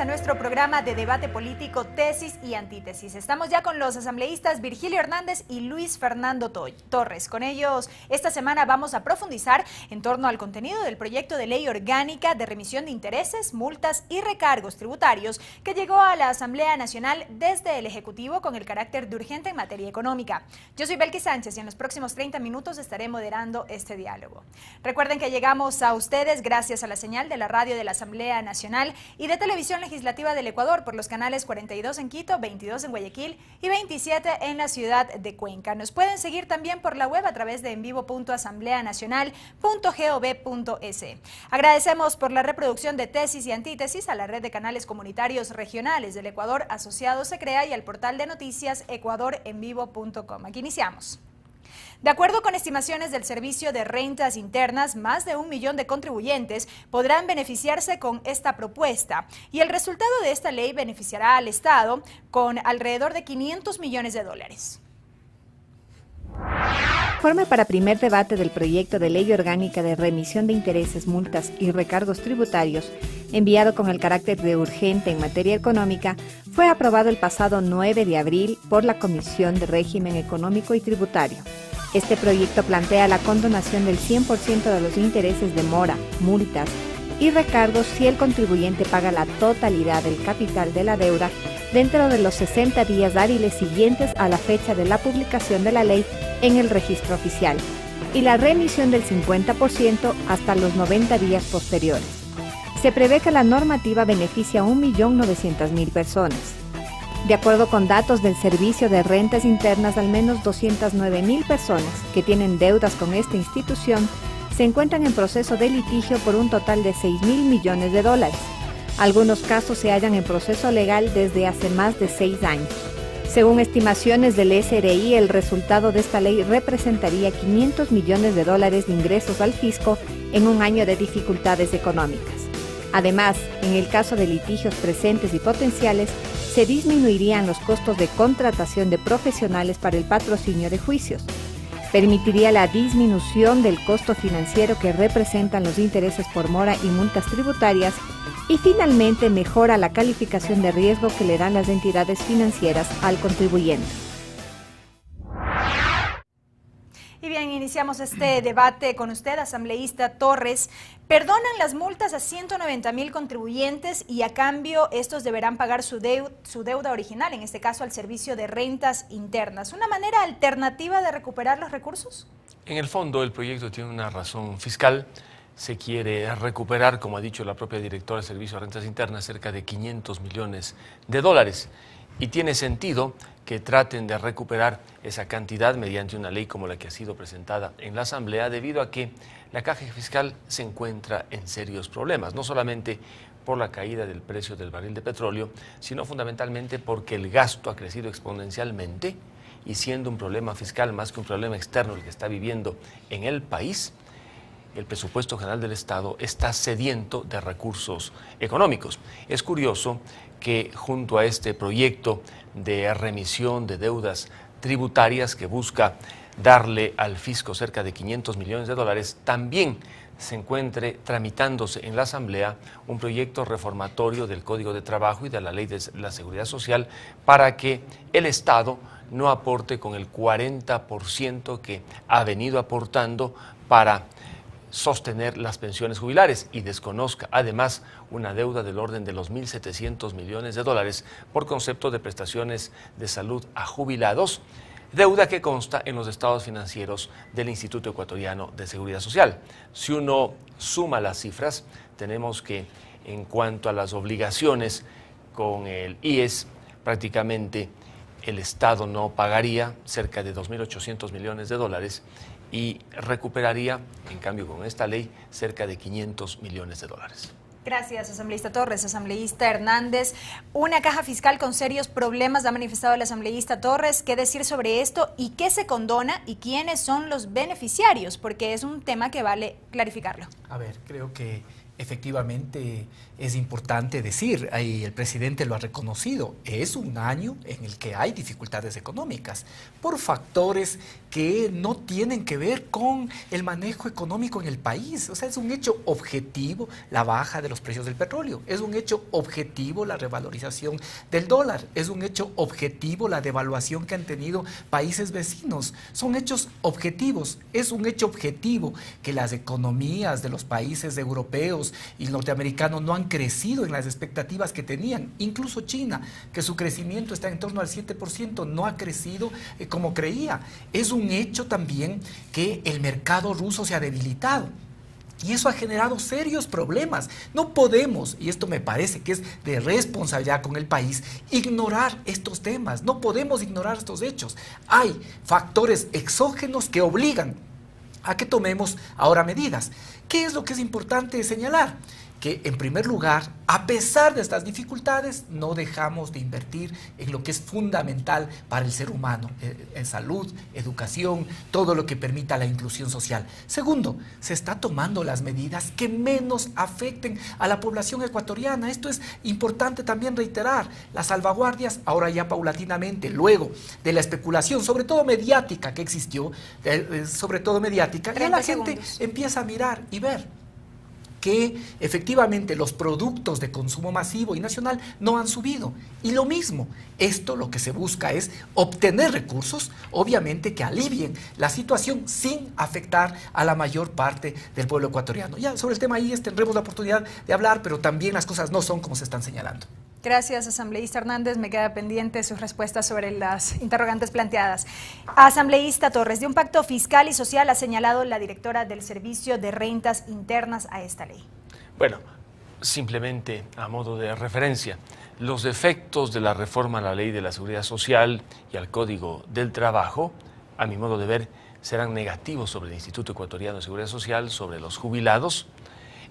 nuestro programa de debate político Tesis y Antítesis. Estamos ya con los asambleístas Virgilio Hernández y Luis Fernando Torres. Con ellos esta semana vamos a profundizar en torno al contenido del proyecto de ley orgánica de remisión de intereses, multas y recargos tributarios que llegó a la Asamblea Nacional desde el Ejecutivo con el carácter de urgente en materia económica. Yo soy Belkis Sánchez y en los próximos 30 minutos estaré moderando este diálogo. Recuerden que llegamos a ustedes gracias a la señal de la radio de la Asamblea Nacional y de Televisión Legislativa del Ecuador por los canales 42 en Quito, 22 en Guayaquil y 27 en la ciudad de Cuenca. Nos pueden seguir también por la web a través de envivo.asambleanacional.gov.es. Agradecemos por la reproducción de Tesis y Antítesis a la red de canales comunitarios regionales del Ecuador asociados se crea y al portal de noticias ecuadorenvivo.com. Aquí iniciamos. De acuerdo con estimaciones del Servicio de Rentas Internas, más de 1 millón de contribuyentes podrán beneficiarse con esta propuesta y el resultado de esta ley beneficiará al Estado con alrededor de 500 millones de dólares. Informe para primer debate del proyecto de ley orgánica de remisión de intereses, multas y recargos tributarios, enviado con el carácter de urgente en materia económica, fue aprobado el pasado 9 de abril por la Comisión de Régimen Económico y Tributario. Este proyecto plantea la condonación del 100% de los intereses de mora, multas y recargos si el contribuyente paga la totalidad del capital de la deuda dentro de los 60 días hábiles siguientes a la fecha de la publicación de la ley en el registro oficial y la remisión del 50% hasta los 90 días posteriores. Se prevé que la normativa beneficia a 1.900.000 personas. De acuerdo con datos del Servicio de Rentas Internas, al menos 209.000 personas que tienen deudas con esta institución se encuentran en proceso de litigio por un total de 6.000 millones de dólares. Algunos casos se hallan en proceso legal desde hace más de 6 años. Según estimaciones del SRI, el resultado de esta ley representaría 500 millones de dólares de ingresos al fisco en un año de dificultades económicas. Además, en el caso de litigios presentes y potenciales, se disminuirían los costos de contratación de profesionales para el patrocinio de juicios. Permitiría la disminución del costo financiero que representan los intereses por mora y multas tributarias y finalmente mejora la calificación de riesgo que le dan las entidades financieras al contribuyente. Y bien, iniciamos este debate con usted, asambleísta Torres. Perdonan las multas a 190.000 contribuyentes y a cambio estos deberán pagar su deuda original, en este caso al Servicio de Rentas Internas. ¿Una manera alternativa de recuperar los recursos? En el fondo, el proyecto tiene una razón fiscal. Se quiere recuperar, como ha dicho la propia directora del Servicio de Rentas Internas, cerca de 500 millones de dólares. Y tiene sentido que traten de recuperar esa cantidad mediante una ley como la que ha sido presentada en la Asamblea, debido a que la caja fiscal se encuentra en serios problemas, no solamente por la caída del precio del barril de petróleo, sino fundamentalmente porque el gasto ha crecido exponencialmente y siendo un problema fiscal más que un problema externo el que está viviendo en el país, el presupuesto general del Estado está sediento de recursos económicos. Es curioso que junto a este proyecto de remisión de deudas tributarias que busca darle al fisco cerca de 500 millones de dólares, también se encuentre tramitándose en la Asamblea un proyecto reformatorio del Código de Trabajo y de la Ley de la Seguridad Social para que el Estado no aporte con el 40% que ha venido aportando para sostener las pensiones jubilares y desconozca además una deuda del orden de los 1.700 millones de dólares por concepto de prestaciones de salud a jubilados, deuda que consta en los estados financieros del Instituto Ecuatoriano de Seguridad Social. Si uno suma las cifras, tenemos que en cuanto a las obligaciones con el IES, prácticamente el Estado no pagaría cerca de 2.800 millones de dólares y recuperaría, en cambio con esta ley, cerca de 500 millones de dólares. Gracias, asambleísta Torres. Asambleísta Hernández, una caja fiscal con serios problemas ha manifestado el asambleísta Torres. ¿Qué decir sobre esto y qué se condona y quiénes son los beneficiarios? Porque es un tema que vale clarificarlo. A ver, creo que Efectivamente, es importante decir, y el presidente lo ha reconocido, es un año en el que hay dificultades económicas por factores que no tienen que ver con el manejo económico en el país. O sea, es un hecho objetivo la baja de los precios del petróleo, es un hecho objetivo la revalorización del dólar, es un hecho objetivo la devaluación que han tenido países vecinos. Son hechos objetivos, es un hecho objetivo que las economías de los países europeos y norteamericanos no han crecido en las expectativas que tenían. Incluso China, que su crecimiento está en torno al 7%, no ha crecido como creía. Es un hecho también que el mercado ruso se ha debilitado. Y eso ha generado serios problemas. No podemos, y esto me parece que es de responsabilidad con el país, ignorar estos temas. No podemos ignorar estos hechos. Hay factores exógenos que obligan a que tomemos ahora medidas. ¿Qué es lo que es importante señalar? Que en primer lugar, a pesar de estas dificultades, no dejamos de invertir en lo que es fundamental para el ser humano, en salud, educación, todo lo que permita la inclusión social. Segundo, se está tomando las medidas que menos afecten a la población ecuatoriana. Esto es importante también reiterar. Las salvaguardias, ahora ya paulatinamente, luego de la especulación, sobre todo mediática que existió, sobre todo mediática, ya la gente empieza a mirar y ver que efectivamente los productos de consumo masivo y nacional no han subido. Y lo mismo, esto lo que se busca es obtener recursos, obviamente que alivien la situación sin afectar a la mayor parte del pueblo ecuatoriano. Ya sobre el tema ahí tendremos la oportunidad de hablar, pero también las cosas no son como se están señalando. Gracias, asambleísta Hernández. Me queda pendiente sus respuestas sobre las interrogantes planteadas. Asambleísta Torres, de un pacto fiscal y social ha señalado la directora del Servicio de Rentas Internas a esta ley. Bueno, simplemente a modo de referencia, los efectos de la reforma a la Ley de la Seguridad Social y al Código del Trabajo, a mi modo de ver, serán negativos sobre el Instituto Ecuatoriano de Seguridad Social, sobre los jubilados.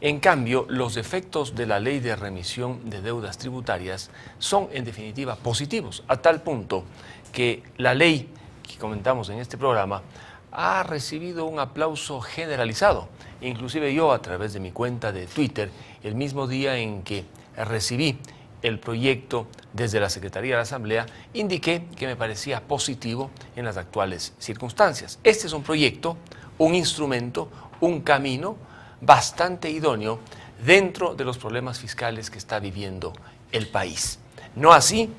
En cambio, los efectos de la Ley de Remisión de Deudas Tributarias son, en definitiva, positivos, a tal punto que la ley que comentamos en este programa ha recibido un aplauso generalizado. Inclusive yo, a través de mi cuenta de Twitter, el mismo día en que recibí el proyecto desde la Secretaría de la Asamblea, indiqué que me parecía positivo en las actuales circunstancias. Este es un proyecto, un instrumento, un camino bastante idóneo dentro de los problemas fiscales que está viviendo el país. No así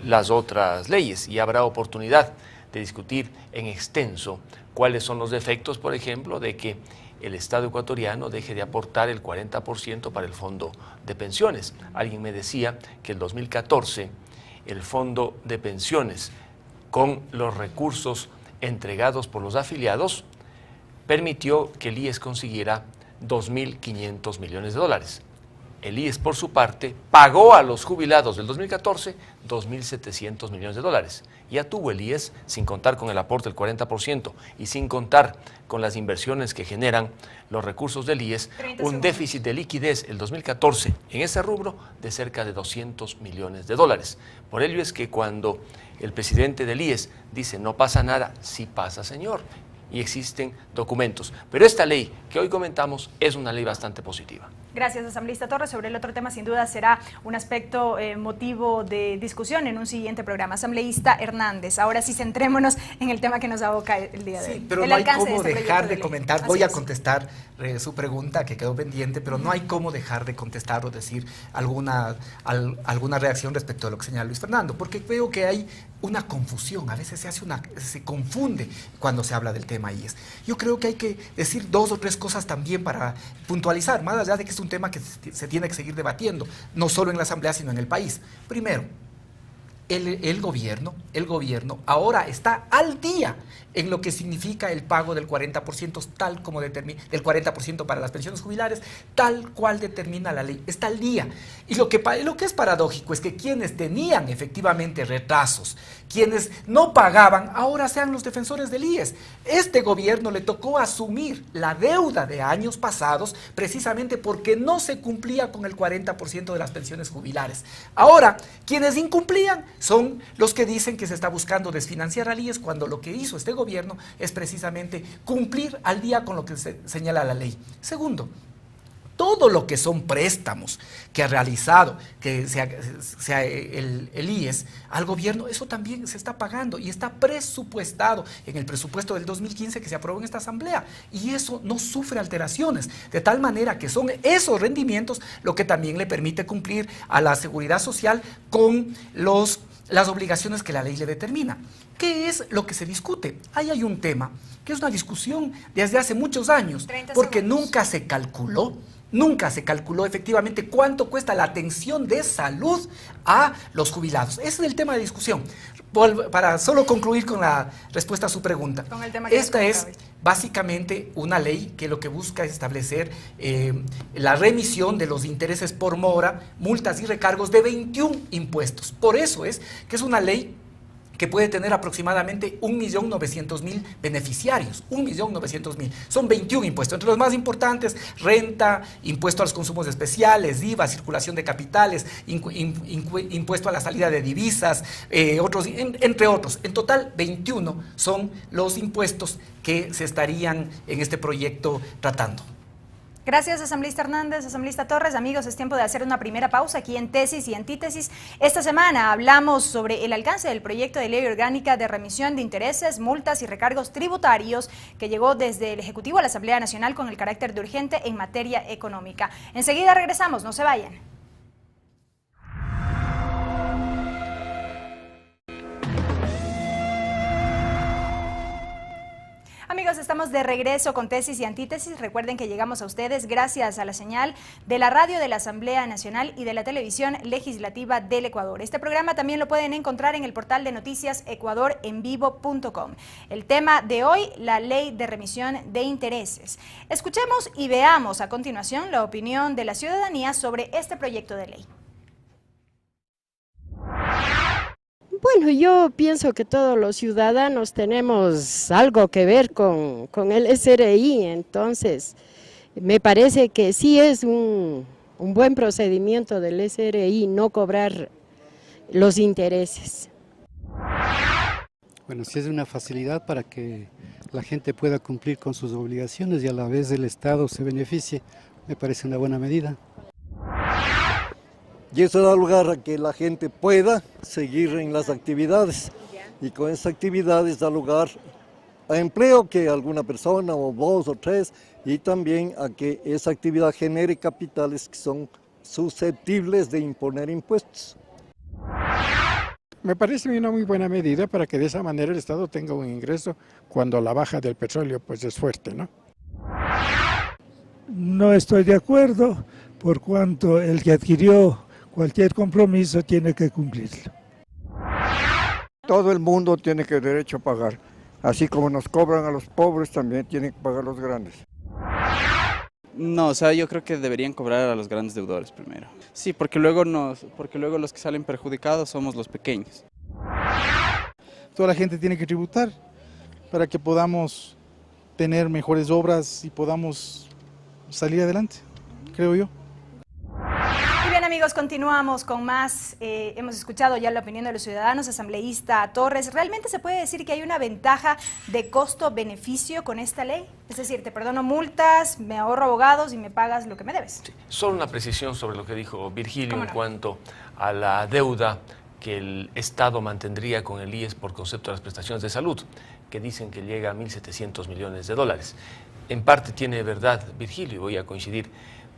las otras leyes, y habrá oportunidad de discutir en extenso cuáles son los efectos, por ejemplo, de que el Estado ecuatoriano deje de aportar el 40% para el fondo de pensiones. Alguien me decía que el 2014 el fondo de pensiones, con los recursos entregados por los afiliados, permitió que el IES consiguiera 2.500 millones de dólares. El IES, por su parte, pagó a los jubilados del 2014 2.700 millones de dólares. Ya tuvo el IES, sin contar con el aporte del 40% y sin contar con las inversiones que generan los recursos del IES, un déficit de liquidez el 2014 en ese rubro de cerca de 200 millones de dólares. Por ello es que cuando el presidente del IES dice no pasa nada, sí pasa, señor. Y existen documentos. Pero esta ley que hoy comentamos es una ley bastante positiva. Gracias, asambleísta Torres. Sobre el otro tema, sin duda, será un aspecto motivo de discusión en un siguiente programa. Asambleísta Hernández, ahora sí centrémonos en el tema que nos aboca el día de hoy. Sí, pero no hay cómo dejar de comentar. Voy a contestar su pregunta que quedó pendiente, pero no hay cómo dejar de contestar o decir alguna reacción respecto a lo que señala Luis Fernando, porque veo que hay una confusión, a veces se confunde cuando se habla del tema IES. Yo creo que hay que decir 2 o 3 cosas también para puntualizar, más allá de que es un tema que se tiene que seguir debatiendo, no solo en la Asamblea, sino en el país. Primero, el gobierno ahora está al día en lo que significa el pago del 40%, tal como determina, del 40% para las pensiones jubilares, tal cual determina la ley, está al día. Y lo que es paradójico es que quienes tenían efectivamente retrasos, quienes no pagaban, ahora sean los defensores del IES. Este gobierno le tocó asumir la deuda de años pasados precisamente porque no se cumplía con el 40% de las pensiones jubilares. Ahora, quienes incumplían son los que dicen que se está buscando desfinanciar al IES, cuando lo que hizo este gobierno es precisamente cumplir al día con lo que se señala la ley. Segundo, todo lo que son préstamos que ha realizado, que sea el IES al gobierno, eso también se está pagando y está presupuestado en el presupuesto del 2015 que se aprobó en esta asamblea, y eso no sufre alteraciones, de tal manera que son esos rendimientos lo que también le permite cumplir a la seguridad social con las obligaciones que la ley le determina. ¿Qué es lo que se discute? Ahí hay un tema, que es una discusión desde hace muchos años, porque nunca se calculó efectivamente cuánto cuesta la atención de salud a los jubilados. Ese es el tema de discusión. Para solo concluir con la respuesta a su pregunta, esta es básicamente una ley que lo que busca es establecer la remisión de los intereses por mora, multas y recargos de 21 impuestos. Por eso es que es una ley que puede tener aproximadamente 1.900.000 beneficiarios, 1.900.000. Son 21 impuestos, entre los más importantes: renta, impuesto a los consumos especiales, IVA, circulación de capitales, impuesto a la salida de divisas, entre otros. En total, 21 son los impuestos que se estarían en este proyecto tratando. Gracias, asambleísta Hernández, asambleísta Torres. Amigos, es tiempo de hacer una primera pausa aquí en Tesis y Antítesis. Esta semana hablamos sobre el alcance del proyecto de ley orgánica de remisión de intereses, multas y recargos tributarios que llegó desde el Ejecutivo a la Asamblea Nacional con el carácter de urgente en materia económica. Enseguida regresamos, no se vayan. Amigos, estamos de regreso con Tesis y Antítesis. Recuerden que llegamos a ustedes gracias a la señal de la radio de la Asamblea Nacional y de la televisión legislativa del Ecuador. Este programa también lo pueden encontrar en el portal de noticias ecuadorenvivo.com. El tema de hoy, la ley de remisión de intereses. Escuchemos y veamos a continuación la opinión de la ciudadanía sobre este proyecto de ley. Bueno, yo pienso que todos los ciudadanos tenemos algo que ver con el SRI, entonces me parece que sí es un buen procedimiento del SRI no cobrar los intereses. Bueno, sí es una facilidad para que la gente pueda cumplir con sus obligaciones y a la vez el Estado se beneficie, me parece una buena medida. Y eso da lugar a que la gente pueda seguir en las actividades, y con esas actividades da lugar a empleo que alguna persona o dos o tres, y también a que esa actividad genere capitales que son susceptibles de imponer impuestos. Me parece una muy buena medida para que de esa manera el Estado tenga un ingreso cuando la baja del petróleo pues es fuerte, ¿no? No estoy de acuerdo, por cuanto el que adquirió cualquier compromiso tiene que cumplirlo. Todo el mundo tiene que derecho a pagar, así como nos cobran a los pobres, también tienen que pagar los grandes. No, o sea, yo creo que deberían cobrar a los grandes deudores primero. Sí, porque luego los que salen perjudicados somos los pequeños. Toda la gente tiene que tributar para que podamos tener mejores obras y podamos salir adelante, creo yo. Bien, amigos, continuamos con más. Hemos escuchado ya la opinión de los ciudadanos. Asambleísta Torres, ¿realmente se puede decir que hay una ventaja de costo-beneficio con esta ley? Es decir, te perdono multas, me ahorro abogados y me pagas lo que me debes. Sí. Solo una precisión sobre lo que dijo Virgilio en cuanto a la deuda que el Estado mantendría con el IES por concepto de las prestaciones de salud, que dicen que llega a 1.700 millones de dólares. En parte tiene verdad Virgilio, voy a coincidir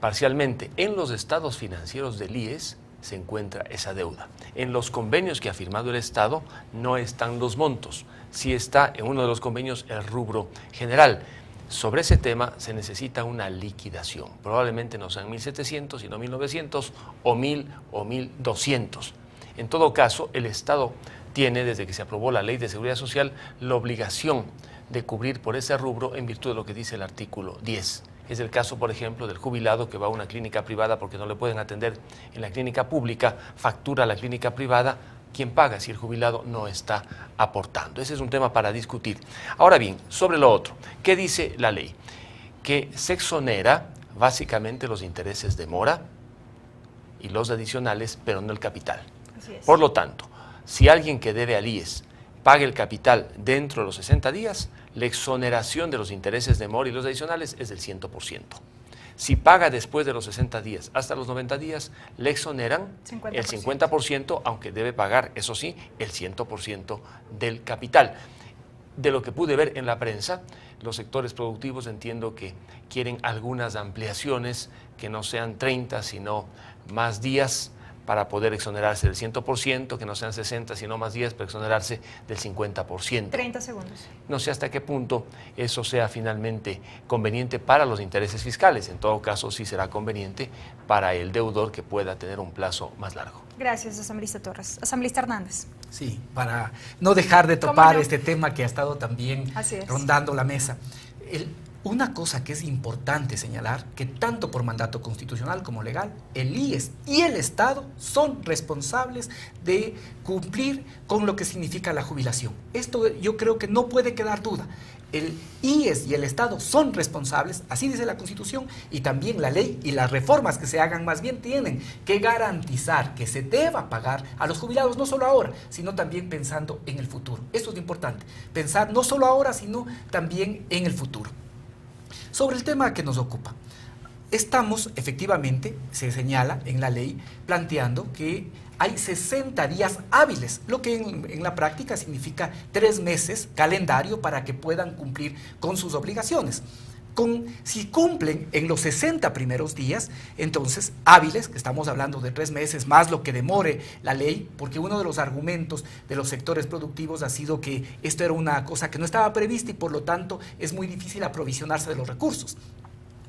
parcialmente. En los estados financieros del IES se encuentra esa deuda. En los convenios que ha firmado el Estado no están los montos, sí está en uno de los convenios el rubro general. Sobre ese tema se necesita una liquidación. Probablemente no sean 1.700, sino 1.900 o 1.000 o 1.200. En todo caso, el Estado tiene, desde que se aprobó la Ley de Seguridad Social, la obligación de cubrir por ese rubro en virtud de lo que dice el artículo 10. Es el caso, por ejemplo, del jubilado que va a una clínica privada porque no le pueden atender en la clínica pública, factura a la clínica privada. ¿Quién paga si el jubilado no está aportando? Ese es un tema para discutir. Ahora bien, sobre lo otro, ¿qué dice la ley? Que se exonera básicamente los intereses de mora y los adicionales, pero no el capital. Así es. Por lo tanto, si alguien que debe al IES pague el capital dentro de los 60 días, la exoneración de los intereses de mora y los adicionales es del 100%. Si paga después de los 60 días hasta los 90 días, le exoneran 50%. el 50%, aunque debe pagar, eso sí, el 100% del capital. De lo que pude ver en la prensa, los sectores productivos entiendo que quieren algunas ampliaciones que no sean 30, sino más días para poder exonerarse del 100%, que no sean 60, sino más días para exonerarse del 50%. 30 segundos. No sé hasta qué punto eso sea finalmente conveniente para los intereses fiscales. En todo caso, sí será conveniente para el deudor que pueda tener un plazo más largo. Gracias, asambleísta Torres. Asambleísta Hernández. Sí, para no dejar de topar no? este tema que ha estado también rondando la mesa. Una cosa que es importante señalar, que tanto por mandato constitucional como legal, el IES y el Estado son responsables de cumplir con lo que significa la jubilación. Esto yo creo que no puede quedar duda. El IES y el Estado son responsables, así dice la Constitución, y también la ley y las reformas que se hagan más bien tienen que garantizar que se deba pagar a los jubilados, no solo ahora, sino también pensando en el futuro. Esto es importante, pensar no solo ahora, sino también en el futuro. Sobre el tema que nos ocupa, estamos efectivamente, se señala en la ley, planteando que hay 60 días hábiles, lo que en la práctica significa 3 meses calendario para que puedan cumplir con sus obligaciones. Si cumplen en los 60 primeros días, entonces hábiles, que estamos hablando de 3 meses más lo que demore la ley, porque uno de los argumentos de los sectores productivos ha sido que esto era una cosa que no estaba prevista y por lo tanto es muy difícil aprovisionarse de los recursos.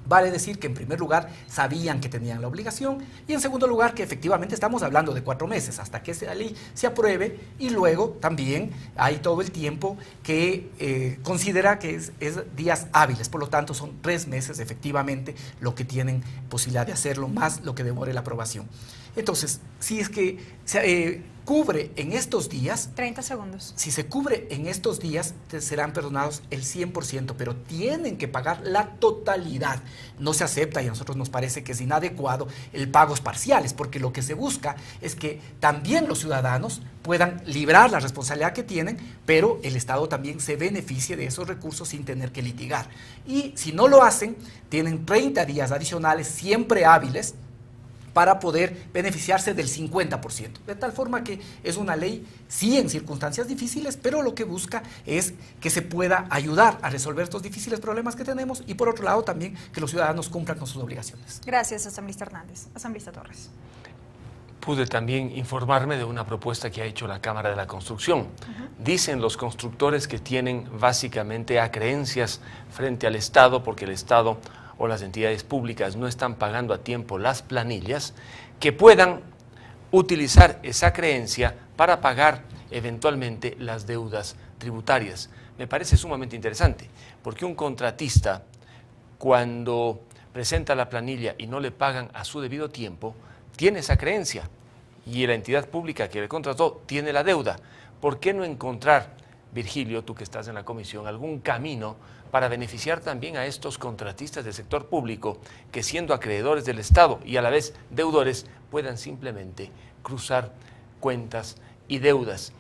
Vale decir que en primer lugar sabían que tenían la obligación y en segundo lugar que efectivamente estamos hablando de 4 meses hasta que esa ley se apruebe y luego también hay todo el tiempo que considera que es días hábiles, por lo tanto son 3 meses efectivamente lo que tienen posibilidad de hacerlo más lo que demore la aprobación. Entonces, si es que se cubre en estos días... 30 segundos. Si se cubre en estos días, serán perdonados el 100%, pero tienen que pagar la totalidad. No se acepta y a nosotros nos parece que es inadecuado el pagos parciales, porque lo que se busca es que también los ciudadanos puedan librar la responsabilidad que tienen, pero el Estado también se beneficie de esos recursos sin tener que litigar. Y si no lo hacen, tienen 30 días adicionales, siempre hábiles, para poder beneficiarse del 50%. De tal forma que es una ley, sí, en circunstancias difíciles, pero lo que busca es que se pueda ayudar a resolver estos difíciles problemas que tenemos y por otro lado también que los ciudadanos cumplan con sus obligaciones. Gracias, asambleísta Hernández. Asambleísta Torres. Pude también informarme de una propuesta que ha hecho la Cámara de la Construcción. Dicen los constructores que tienen básicamente acreencias frente al Estado porque el Estado o las entidades públicas no están pagando a tiempo las planillas, que puedan utilizar esa creencia para pagar eventualmente las deudas tributarias. Me parece sumamente interesante, porque un contratista, cuando presenta la planilla y no le pagan a su debido tiempo, tiene esa creencia y la entidad pública que le contrató tiene la deuda. ¿Por qué no encontrar, Virgilio, tú que estás en la comisión, algún camino para beneficiar también a estos contratistas del sector público que siendo acreedores del Estado y a la vez deudores puedan simplemente cruzar cuentas y deudas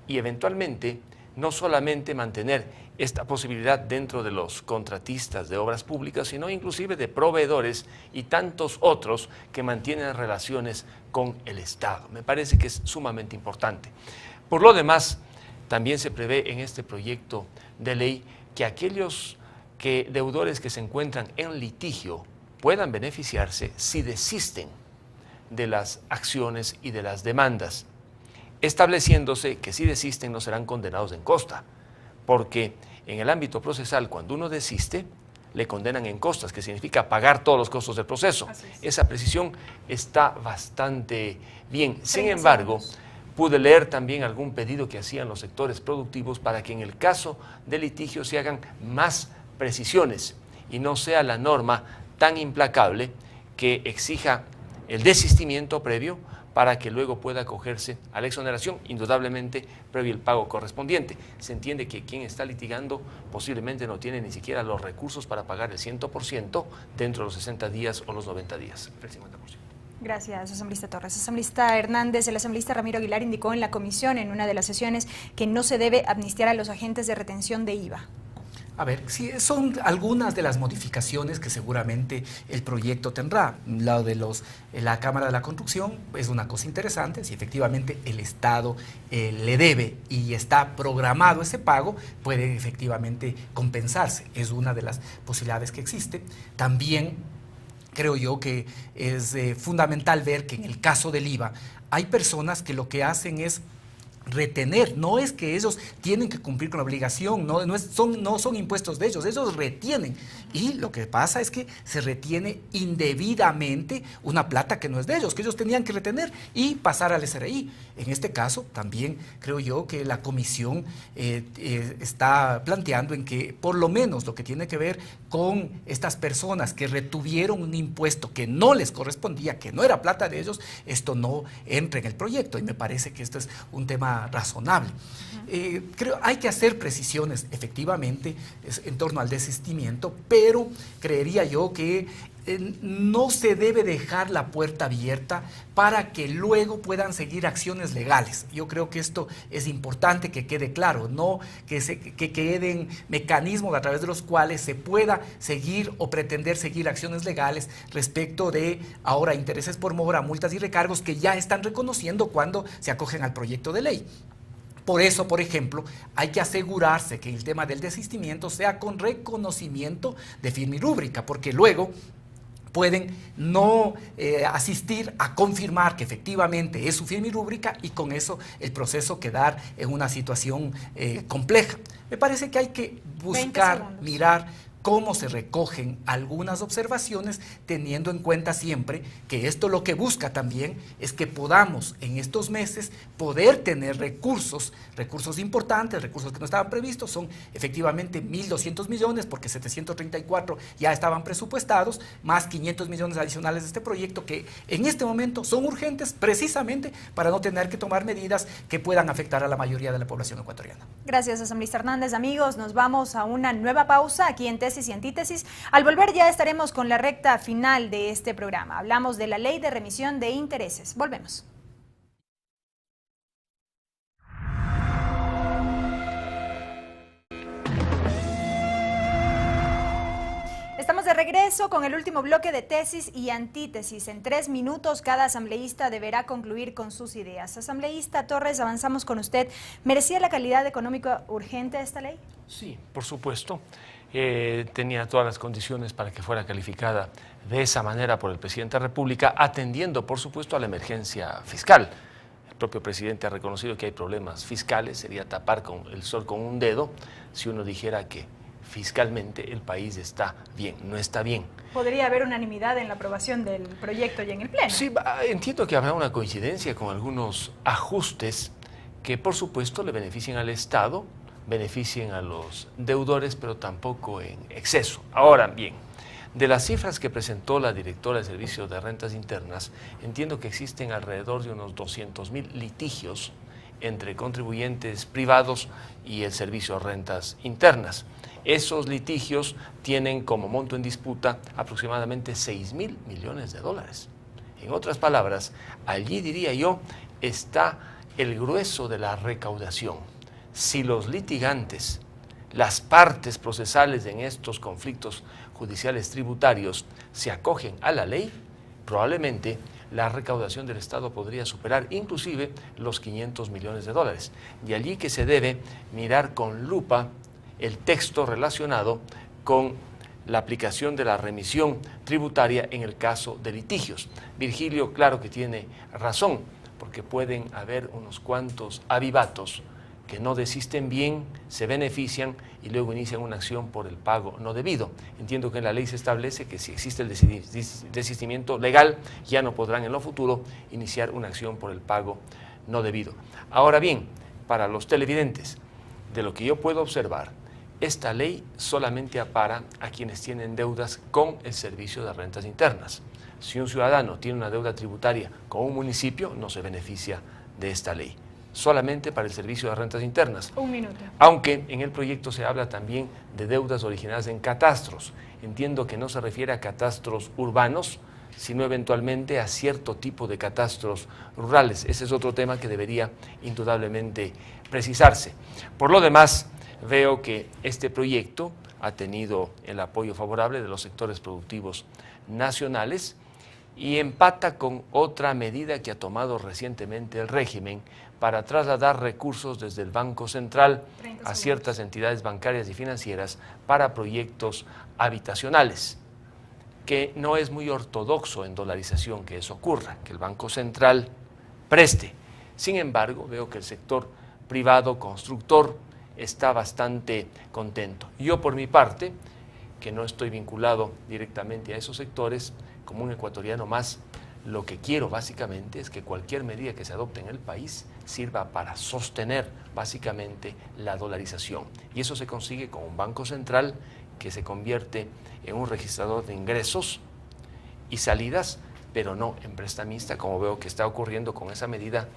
y eventualmente no solamente mantener esta posibilidad dentro de los contratistas de obras públicas, sino inclusive de proveedores y tantos otros que mantienen relaciones con el Estado? Me parece que es sumamente importante. Por lo demás, también se prevé en este proyecto de ley que aquellos deudores que se encuentran en litigio puedan beneficiarse si desisten de las acciones y de las demandas, estableciéndose que si desisten no serán condenados en costa, porque en el ámbito procesal cuando uno desiste le condenan en costas, que significa pagar todos los costos del proceso. Esa precisión está bastante bien. Sin embargo, pude leer también algún pedido que hacían los sectores productivos para que en el caso de litigio se hagan más precisiones y no sea la norma tan implacable que exija el desistimiento previo para que luego pueda acogerse a la exoneración, indudablemente previo el pago correspondiente. Se entiende que quien está litigando posiblemente no tiene ni siquiera los recursos para pagar el 100% dentro de los 60 días o los 90 días, el 50%. Gracias, asambleísta Torres. Asambleísta Hernández, el asambleísta Ramiro Aguilar indicó en la comisión, en una de las sesiones, que no se debe amnistiar a los agentes de retención de IVA. A ver, sí, son algunas de las modificaciones que seguramente el proyecto tendrá. Lo de la Cámara de la Construcción es una cosa interesante. Si efectivamente el Estado le debe y está programado ese pago, puede efectivamente compensarse. Es una de las posibilidades que existe. También creo yo que es fundamental ver que en el caso del IVA hay personas que lo que hacen es retener, no es que ellos tienen que cumplir con la obligación, no son impuestos de ellos retienen, y lo que pasa es que se retiene indebidamente una plata que no es de ellos, que ellos tenían que retener y pasar al SRI. En este caso también creo yo que la comisión está planteando en que por lo menos lo que tiene que ver con estas personas que retuvieron un impuesto que no les correspondía, que no era plata de ellos, esto no entra en el proyecto, y me parece que esto es un tema razonable. Creo hay que hacer precisiones efectivamente en torno al desistimiento, pero creería yo que no se debe dejar la puerta abierta para que luego puedan seguir acciones legales. Yo creo que esto es importante que quede claro, no que queden mecanismos a través de los cuales se pueda seguir o pretender seguir acciones legales respecto de ahora intereses por mora, multas y recargos que ya están reconociendo cuando se acogen al proyecto de ley. Por eso, por ejemplo, hay que asegurarse que el tema del desistimiento sea con reconocimiento de firma y rúbrica, porque luego pueden no asistir a confirmar que efectivamente es su firma y rúbrica, y con eso el proceso quedar en una situación compleja. Me parece que hay que buscar, mirar cómo se recogen algunas observaciones, teniendo en cuenta siempre que esto lo que busca también es que podamos en estos meses poder tener recursos importantes, recursos que no estaban previstos, son efectivamente 1.200 millones, porque 734 ya estaban presupuestados, más 500 millones adicionales de este proyecto que en este momento son urgentes precisamente para no tener que tomar medidas que puedan afectar a la mayoría de la población ecuatoriana. Gracias, asambleísta Hernández. Amigos, nos vamos a una nueva pausa aquí en Tesis y Antítesis. Al volver ya estaremos con la recta final de este programa. Hablamos de la Ley de Remisión de Intereses. Volvemos. Estamos de regreso con el último bloque de Tesis y Antítesis. En 3 minutos cada asambleísta deberá concluir con sus ideas. Asambleísta Torres, avanzamos con usted. ¿Merecía la calidad económica urgente esta ley? Sí, por supuesto. Tenía todas las condiciones para que fuera calificada de esa manera por el presidente de la República, atendiendo, por supuesto, a la emergencia fiscal. El propio presidente ha reconocido que hay problemas fiscales, sería tapar con el sol con un dedo si uno dijera que fiscalmente el país está bien, no está bien. ¿Podría haber unanimidad en la aprobación del proyecto y en el Pleno? Sí, entiendo que habrá una coincidencia con algunos ajustes que, por supuesto, le beneficien al Estado, beneficien a los deudores, pero tampoco en exceso. Ahora bien, de las cifras que presentó la directora del Servicio de Rentas Internas, entiendo que existen alrededor de unos 200.000 litigios entre contribuyentes privados y el Servicio de Rentas Internas. Esos litigios tienen como monto en disputa aproximadamente 6.000 millones de dólares. En otras palabras, allí diría yo está el grueso de la recaudación. Si los litigantes, las partes procesales en estos conflictos judiciales tributarios se acogen a la ley, probablemente la recaudación del Estado podría superar inclusive los 500 millones de dólares. De allí que se debe mirar con lupa el texto relacionado con la aplicación de la remisión tributaria en el caso de litigios. Virgilio, claro que tiene razón, porque pueden haber unos cuantos avivatos que no desisten bien, se benefician y luego inician una acción por el pago no debido. Entiendo que en la ley se establece que si existe el desistimiento legal, ya no podrán en lo futuro iniciar una acción por el pago no debido. Ahora bien, para los televidentes, de lo que yo puedo observar, esta ley solamente apara a quienes tienen deudas con el Servicio de Rentas Internas. Si un ciudadano tiene una deuda tributaria con un municipio, no se beneficia de esta ley. Solamente para el Servicio de Rentas Internas. Un minuto. Aunque en el proyecto se habla también de deudas originadas en catastros. Entiendo que no se refiere a catastros urbanos, sino eventualmente a cierto tipo de catastros rurales. Ese es otro tema que debería indudablemente precisarse. Por lo demás, veo que este proyecto ha tenido el apoyo favorable de los sectores productivos nacionales y empata con otra medida que ha tomado recientemente el régimen para trasladar recursos desde el Banco Central a ciertas entidades bancarias y financieras para proyectos habitacionales, que no es muy ortodoxo en dolarización que eso ocurra, que el Banco Central preste. Sin embargo, veo que el sector privado constructor está bastante contento. Yo, por mi parte, que no estoy vinculado directamente a esos sectores, como un ecuatoriano más, lo que quiero básicamente es que cualquier medida que se adopte en el país sirva para sostener básicamente la dolarización. Y eso se consigue con un banco central que se convierte en un registrador de ingresos y salidas, pero no en prestamista, como veo que está ocurriendo con esa medida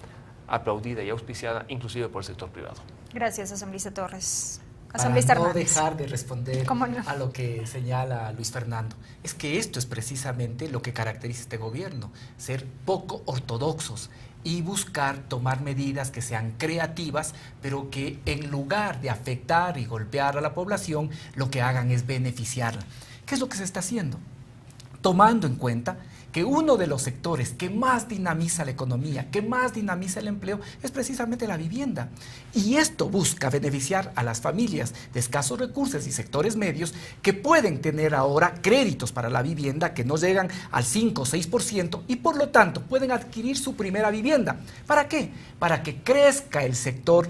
aplaudida y auspiciada inclusive por el sector privado. Gracias, asambleísta Torres. Para Asambleísta no Hernández. dejar de responder ¿Cómo no? a lo que señala Luis Fernando, es que esto es precisamente lo que caracteriza este gobierno, ser poco ortodoxos y buscar tomar medidas que sean creativas, pero que en lugar de afectar y golpear a la población, lo que hagan es beneficiarla. ¿Qué es lo que se está haciendo? Tomando en cuenta que uno de los sectores que más dinamiza la economía, que más dinamiza el empleo, es precisamente la vivienda. Y esto busca beneficiar a las familias de escasos recursos y sectores medios que pueden tener ahora créditos para la vivienda que no llegan al 5 o 6% y por lo tanto pueden adquirir su primera vivienda. ¿Para qué? Para que crezca el sector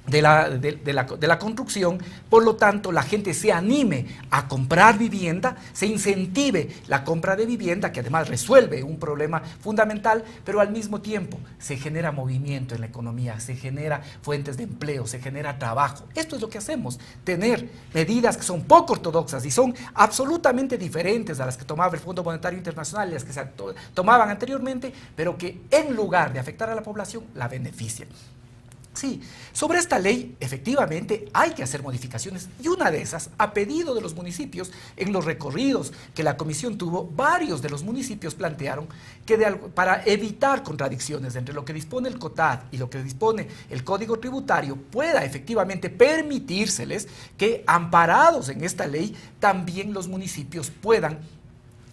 de la construcción, por lo tanto la gente se anime a comprar vivienda, se incentive la compra de vivienda, que además resuelve un problema fundamental, pero al mismo tiempo se genera movimiento en la economía, se genera fuentes de empleo, se genera trabajo. Esto es lo que hacemos, tener medidas que son poco ortodoxas y son absolutamente diferentes a las que tomaba el Fondo Monetario Internacional y las que se tomaban anteriormente, pero que en lugar de afectar a la población, la benefician. Sí, sobre esta ley efectivamente hay que hacer modificaciones y una de esas, a pedido de los municipios, en los recorridos que la comisión tuvo, varios de los municipios plantearon que para evitar contradicciones entre lo que dispone el COTAD y lo que dispone el Código Tributario, pueda efectivamente permitírseles que, amparados en esta ley, también los municipios puedan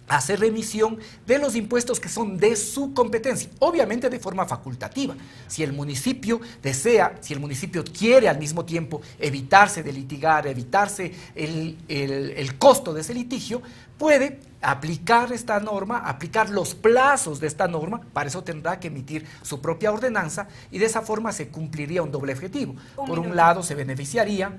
hacer remisión de los impuestos que son de su competencia, obviamente de forma facultativa. Si el municipio desea, si el municipio quiere al mismo tiempo evitarse de litigar, evitarse el costo de ese litigio, puede aplicar esta norma, aplicar los plazos de esta norma, para eso tendrá que emitir su propia ordenanza y de esa forma se cumpliría un doble objetivo. Por un lado se beneficiaría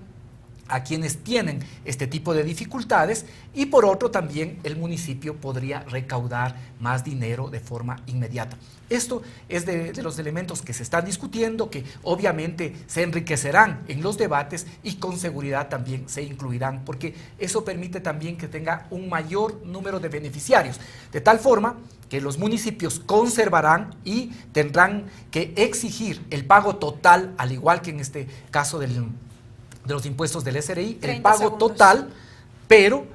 a quienes tienen este tipo de dificultades y por otro también el municipio podría recaudar más dinero de forma inmediata. Esto es de los elementos que se están discutiendo, que obviamente se enriquecerán en los debates y con seguridad también se incluirán, porque eso permite también que tenga un mayor número de beneficiarios, de tal forma que los municipios conservarán y tendrán que exigir el pago total, al igual que en este caso de los impuestos del SRI, el pago total, pero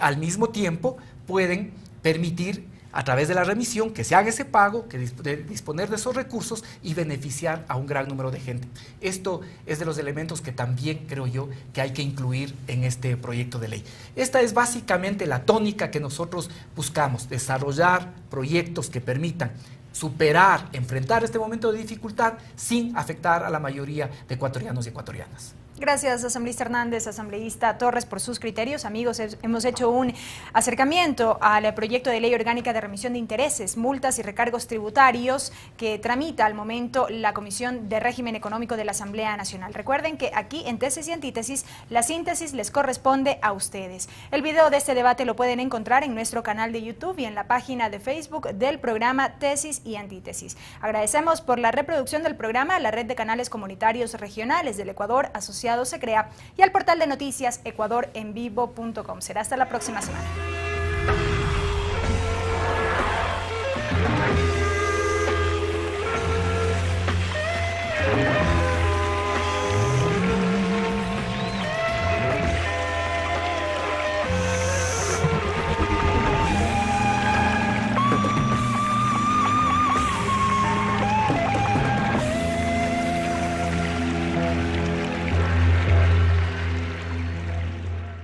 al mismo tiempo pueden permitir a través de la remisión que se haga ese pago, que disponer de esos recursos y beneficiar a un gran número de gente. Esto es de los elementos que también creo yo que hay que incluir en este proyecto de ley. Esta es básicamente la tónica que nosotros buscamos, desarrollar proyectos que permitan superar, enfrentar este momento de dificultad sin afectar a la mayoría de ecuatorianos y ecuatorianas. Gracias, asambleísta Hernández, asambleísta Torres, por sus criterios. Amigos, hemos hecho un acercamiento al proyecto de ley orgánica de remisión de intereses, multas y recargos tributarios que tramita al momento la Comisión de Régimen Económico de la Asamblea Nacional. Recuerden que aquí en Tesis y Antítesis, la síntesis les corresponde a ustedes. El video de este debate lo pueden encontrar en nuestro canal de YouTube y en la página de Facebook del programa Tesis y Antítesis. Agradecemos por la reproducción del programa a la red de canales comunitarios regionales del Ecuador, asociado se crea, y al portal de noticias ecuadorenvivo.com. Será hasta la próxima semana.